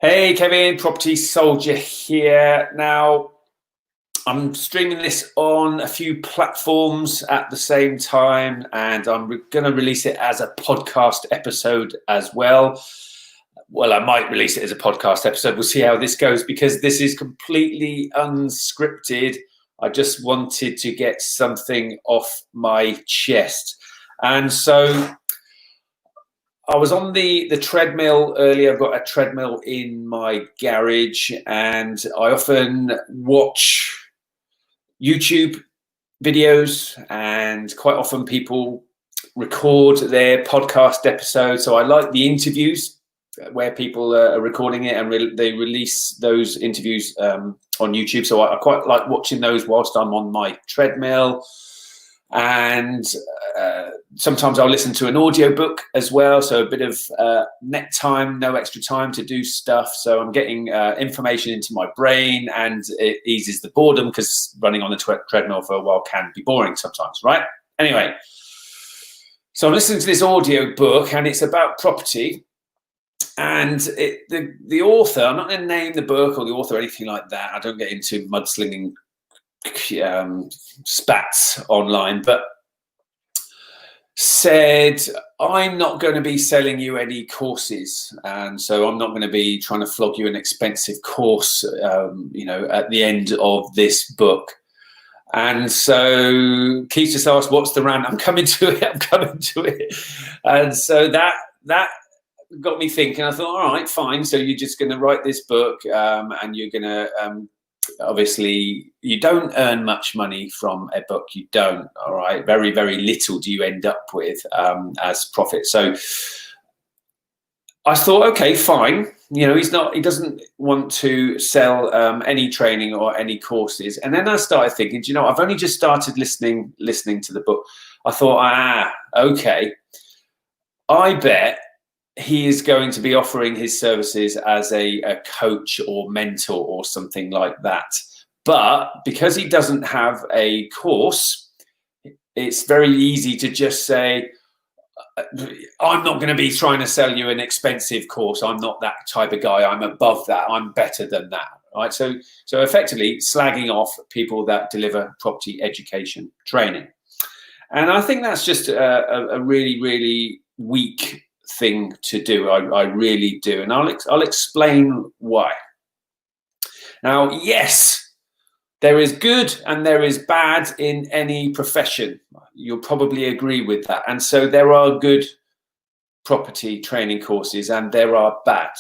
Hey Kevin, Property Soldier here. Now, I'm streaming this on a few platforms at the same time, and I'm going to release it as a podcast episode as well. Well, I might release it as a podcast episode. We'll see how this goes because this is completely unscripted. I just wanted to get something off my chest. And so I was on the treadmill earlier. I've got a treadmill in my garage, and I often watch YouTube videos, and quite often people record their podcast episodes. So I like the interviews where people are recording it and they release those interviews on YouTube. So I quite like watching those whilst I'm on my treadmill. And sometimes I'll listen to an audiobook as well, so a bit of net time, no extra time to do stuff. So I'm getting information into my brain, and it eases the boredom because running on the treadmill for a while can be boring sometimes, right? Anyway, so I'm listening to this audiobook, and it's about property. And the author, I'm not going to name the book or the author or anything like that. I don't get into mudslinging spats online, but said, I'm not going to be selling you any courses, and so I'm not going to be trying to flog you an expensive course at the end of this book. And so Keith just asked, what's the rant? I'm coming to it. And so that got me thinking. I thought, all right, fine, so you're just going to write this book, and you're going to obviously you don't earn much money from a book. You don't. All right, very, very little do you end up with as profit. So I thought, okay, fine. He doesn't want to sell any training or any courses. And then I started thinking, I've only just started listening to the book. I thought, okay, I bet he is going to be offering his services as a coach or mentor or something like that. But because he doesn't have a course, it's very easy to just say, I'm not going to be trying to sell you an expensive course. I'm not that type of guy. I'm above that. I'm better than that. Right. So effectively slagging off people that deliver property education training. And I think that's just a really, really weak thing to do. I really do, and I'll explain why. Now, yes, there is good and there is bad in any profession. You'll probably agree with that. And so there are good property training courses and there are bad.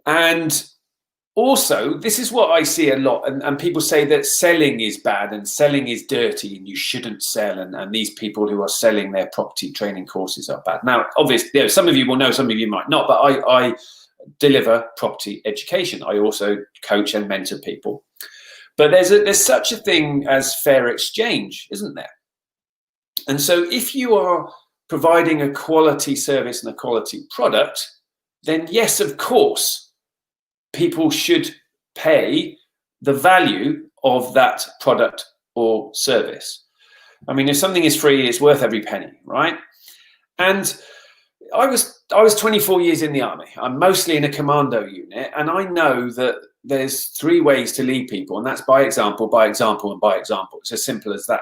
And also, this is what I see a lot, and people say that selling is bad and selling is dirty and you shouldn't sell, and these people who are selling their property training courses are bad. Now, obviously, some of you will know, some of you might not, but I deliver property education. I also coach and mentor people. But there's such a thing as fair exchange, isn't there? And so if you are providing a quality service and a quality product, then yes, of course, people should pay the value of that product or service. I mean, if something is free, it's worth every penny, right? And I was 24 years in the army. I'm mostly in a commando unit, and I know that there's 3 ways to lead people, and that's by example, by example, and by example. It's as simple as that.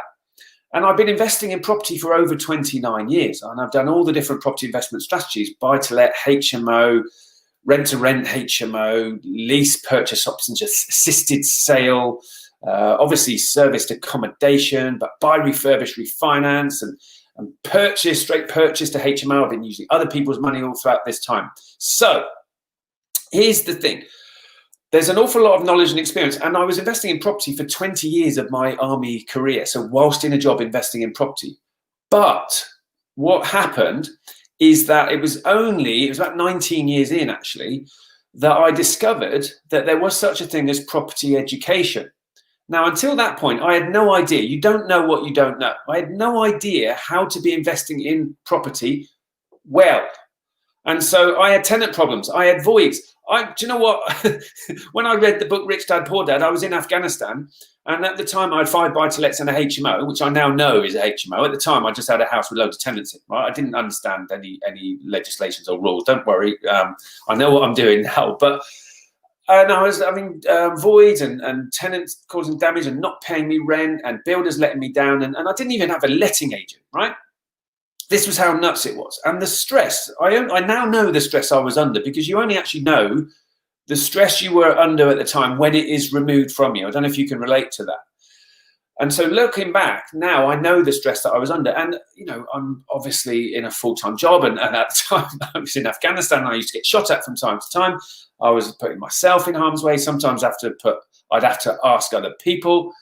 And I've been investing in property for over 29 years, and I've done all the different property investment strategies: buy-to-let, HMO, rent-to-rent HMO, lease purchase options, assisted sale, obviously serviced accommodation, but buy, refurbish, refinance, and straight purchase to HMO. I've been using other people's money all throughout this time. So here's the thing. There's an awful lot of knowledge and experience, and I was investing in property for 20 years of my army career, so whilst in a job investing in property. But what happened is that it was about 19 years in, actually, that I discovered that there was such a thing as property education. Now, until that point, I had no idea. You don't know what you don't know. I had no idea how to be investing in property well. And so I had tenant problems. I had voids. Do you know what? When I read the book Rich Dad Poor Dad, I was in Afghanistan. And at the time, I had 5 buy-to-lets and a HMO, which I now know is a HMO. At the time, I just had a house with loads of tenants in. Right? I didn't understand any legislations or rules. Don't worry. I know what I'm doing now. And I was having voids and tenants causing damage and not paying me rent and builders letting me down. And I didn't even have a letting agent, right? This was how nuts it was. And the stress, I now know the stress I was under, because you only actually know the stress you were under at the time when it is removed from you. I don't know if you can relate to that. And so looking back now, I know the stress that I was under. And, you know, I'm obviously in a full-time job. And at that time, I was in Afghanistan. I used to get shot at from time to time. I was putting myself in harm's way. Sometimes I'd have to ask other people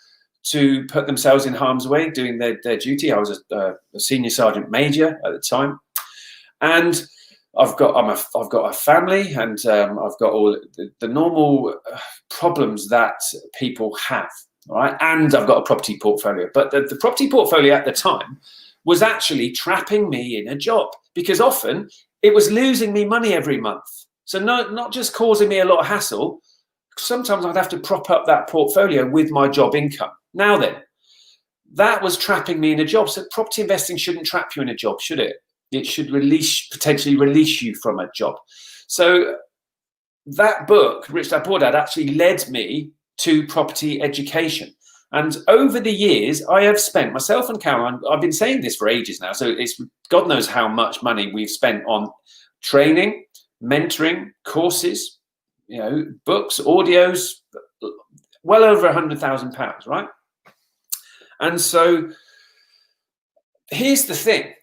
to put themselves in harm's way doing their duty. I was a senior sergeant major at the time. And I've got a family, and I've got all the normal problems that people have. Right, and I've got a property portfolio, but the property portfolio at the time was actually trapping me in a job, because often it was losing me money every month. So not just causing me a lot of hassle. Sometimes I'd have to prop up that portfolio with my job income. Now then, that was trapping me in a job. So property investing shouldn't trap you in a job, should it? It should potentially release you from a job. So that book, Rich Dad Poor Dad, actually led me to property education. And over the years, I have spent, myself and Caroline, I've been saying this for ages now, so it's God knows how much money we've spent on training, mentoring, courses, you know, books, audios, well over £100,000, right? And so here's the thing.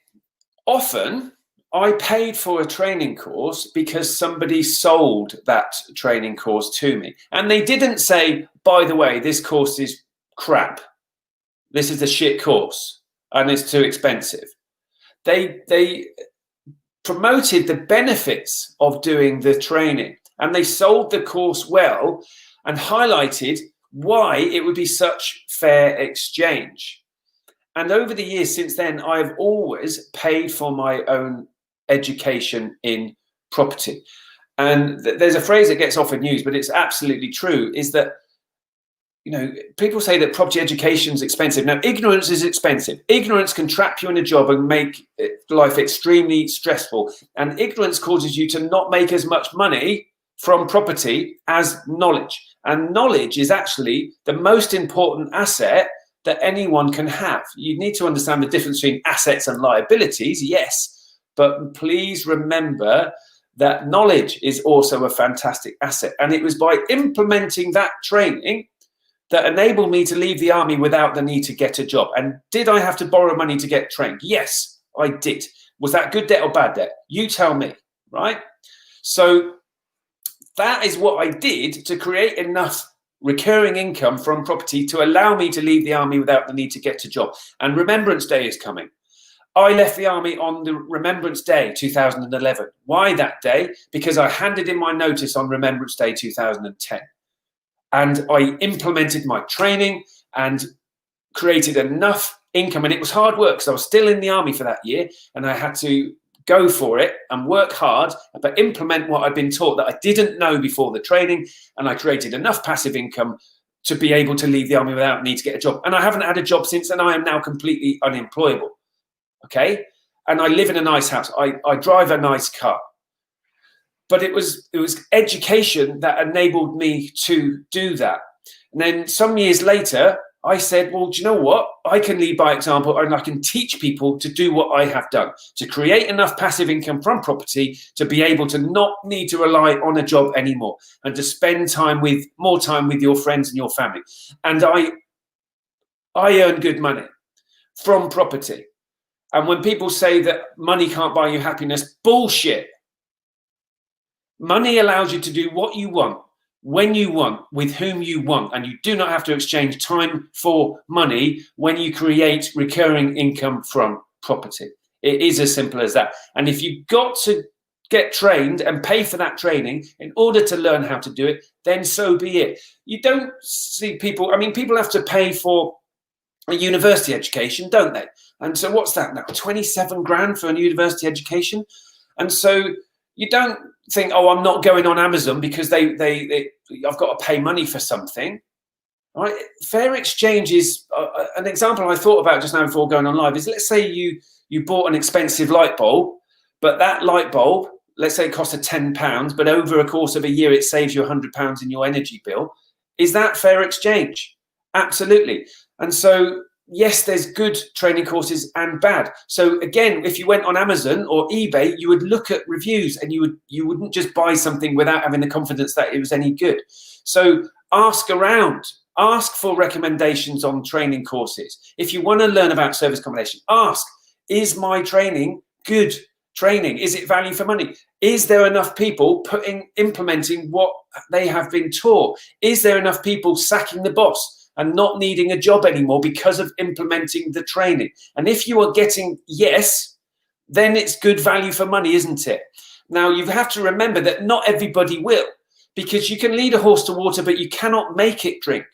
Often I paid for a training course because somebody sold that training course to me. And they didn't say, by the way, this course is crap. This is a shit course and it's too expensive. They promoted the benefits of doing the training, and they sold the course well and highlighted why it would be such fair exchange. And over the years since then, I've always paid for my own education in property. And there's a phrase that gets often used, but it's absolutely true, is that, you know, people say that property education is expensive. Now, ignorance is expensive. Ignorance can trap you in a job and make life extremely stressful. And ignorance causes you to not make as much money from property as knowledge. And knowledge is actually the most important asset that anyone can have. You need to understand the difference between assets and liabilities, yes, but please remember that knowledge is also a fantastic asset. And it was by implementing that training that enabled me to leave the army without the need to get a job. And did I have to borrow money to get trained? Yes, I did. Was that good debt or bad debt? You tell me, right? So that is what I did to create enough recurring income from property to allow me to leave the army without the need to get a job. And Remembrance Day is coming. I left the army on the Remembrance Day 2011. Why that day? Because I handed in my notice on Remembrance Day 2010. And I implemented my training and created enough income. And it was hard work because I was still in the army for that year, and I had to go for it and work hard, but implement what I'd been taught that I didn't know before the training. And I created enough passive income to be able to leave the army without need to get a job. And I haven't had a job since, and I am now completely unemployable. Okay. And I live in a nice house. I drive a nice car. But it was education that enabled me to do that. And then some years later, I said, well, do you know what? I can lead by example, and I can teach people to do what I have done, to create enough passive income from property to be able to not need to rely on a job anymore, and to spend more time with your friends and your family. And I earn good money from property. And when people say that money can't buy you happiness, bullshit. Money allows you to do what you want, when you want, with whom you want, and you do not have to exchange time for money when you create recurring income from property. It is as simple as that. And if you've got to get trained and pay for that training in order to learn how to do it, then so be it. You don't see people, people have to pay for a university education, don't they? And so what's that now? 27 grand for a university education? And so, You don't think, oh, I'm not going on Amazon because I've got to pay money for something. Right? Fair exchange is an example I thought about just now before going on live. Is, let's say you bought an expensive light bulb, but that light bulb, let's say it cost £10, but over a course of a year it saves you £100 in your energy bill. Is that fair exchange? Absolutely. And so, yes, there's good training courses and bad. So again, if you went on Amazon or eBay, you would look at reviews, and you wouldn't just buy something without having the confidence that it was any good. So ask around. Ask for recommendations on training courses. If you want to learn about service accommodation, ask, is my training good training? Is it value for money? Is there enough people implementing what they have been taught? Is there enough people sacking the boss and not needing a job anymore because of implementing the training? And if you are getting yes, then it's good value for money, isn't it? Now, you have to remember that not everybody will, because you can lead a horse to water, but you cannot make it drink.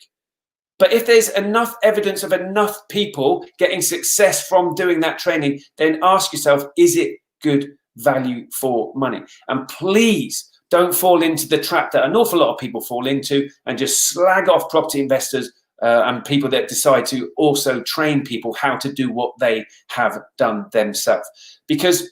But if there's enough evidence of enough people getting success from doing that training, then ask yourself, is it good value for money? And please don't fall into the trap that an awful lot of people fall into and just slag off property investors and people that decide to also train people how to do what they have done themselves. Because,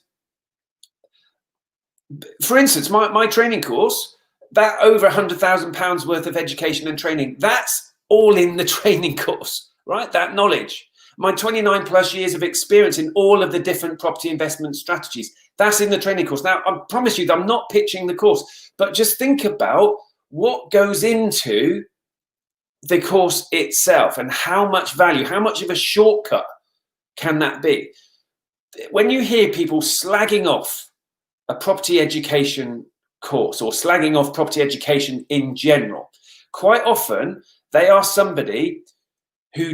for instance, my training course, that over £100,000 worth of education and training, that's all in the training course, right? That knowledge. My 29 plus years of experience in all of the different property investment strategies, that's in the training course. Now, I promise you that I'm not pitching the course, but just think about what goes into the course itself and how much value, how much of a shortcut can that be? When you hear people slagging off a property education course or slagging off property education in general, quite often they are somebody who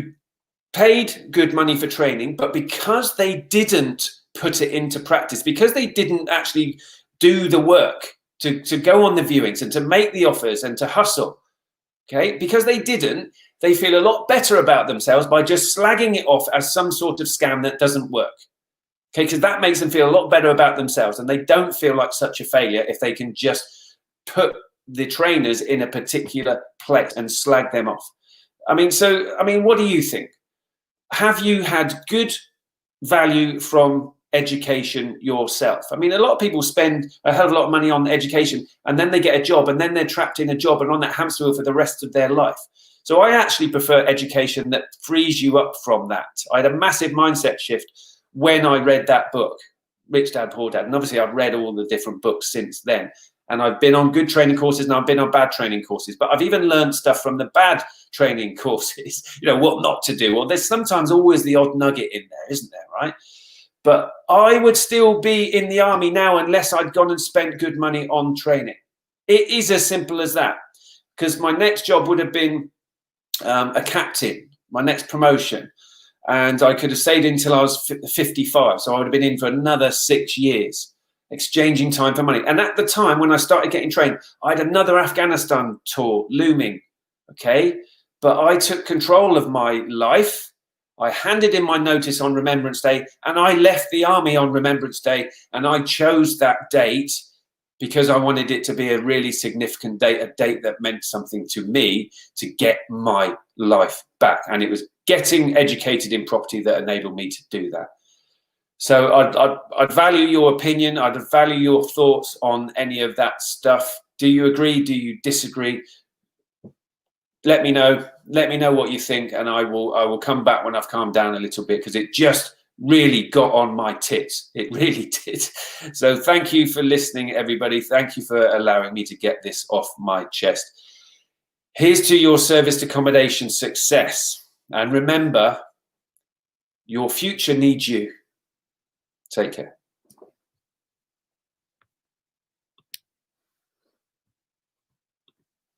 paid good money for training, but because they didn't put it into practice, because they didn't actually do the work to go on the viewings and to make the offers and to hustle, okay, because they didn't, they feel a lot better about themselves by just slagging it off as some sort of scam that doesn't work. Okay, because that makes them feel a lot better about themselves, and they don't feel like such a failure if they can just put the trainers in a particular place and slag them off. I mean, what do you think? Have you had good value from education yourself? I mean, a lot of people spend a hell of a lot of money on education, and then they get a job, and then they're trapped in a job and on that hamster wheel for the rest of their life. So I actually prefer education that frees you up from that. I had a massive mindset shift when I read that book, Rich Dad, Poor Dad. And obviously I've read all the different books since then. And I've been on good training courses and I've been on bad training courses. But I've even learned stuff from the bad training courses, you know, what not to do. Well, there's sometimes always the odd nugget in there, isn't there, right? But I would still be in the army now unless I'd gone and spent good money on training. It is as simple as that. Because my next job would have been a captain, my next promotion. And I could have stayed until I was 55. So I would have been in for another 6 years, exchanging time for money. And at the time when I started getting trained, I had another Afghanistan tour looming, okay? But I took control of my life. I handed in my notice on Remembrance Day, and I left the army on Remembrance Day, and I chose that date because I wanted it to be a really significant date, a date that meant something to me to get my life back. And it was getting educated in property that enabled me to do that. So I'd value your opinion. I'd value your thoughts on any of that stuff. Do you agree? Do you disagree? Let me know. Let me know what you think, and I will come back when I've calmed down a little bit, because it just really got on my tits. It really did. So thank you for listening, everybody. Thank you for allowing me to get this off my chest. Here's to your serviced accommodation success. And remember, your future needs you. Take care.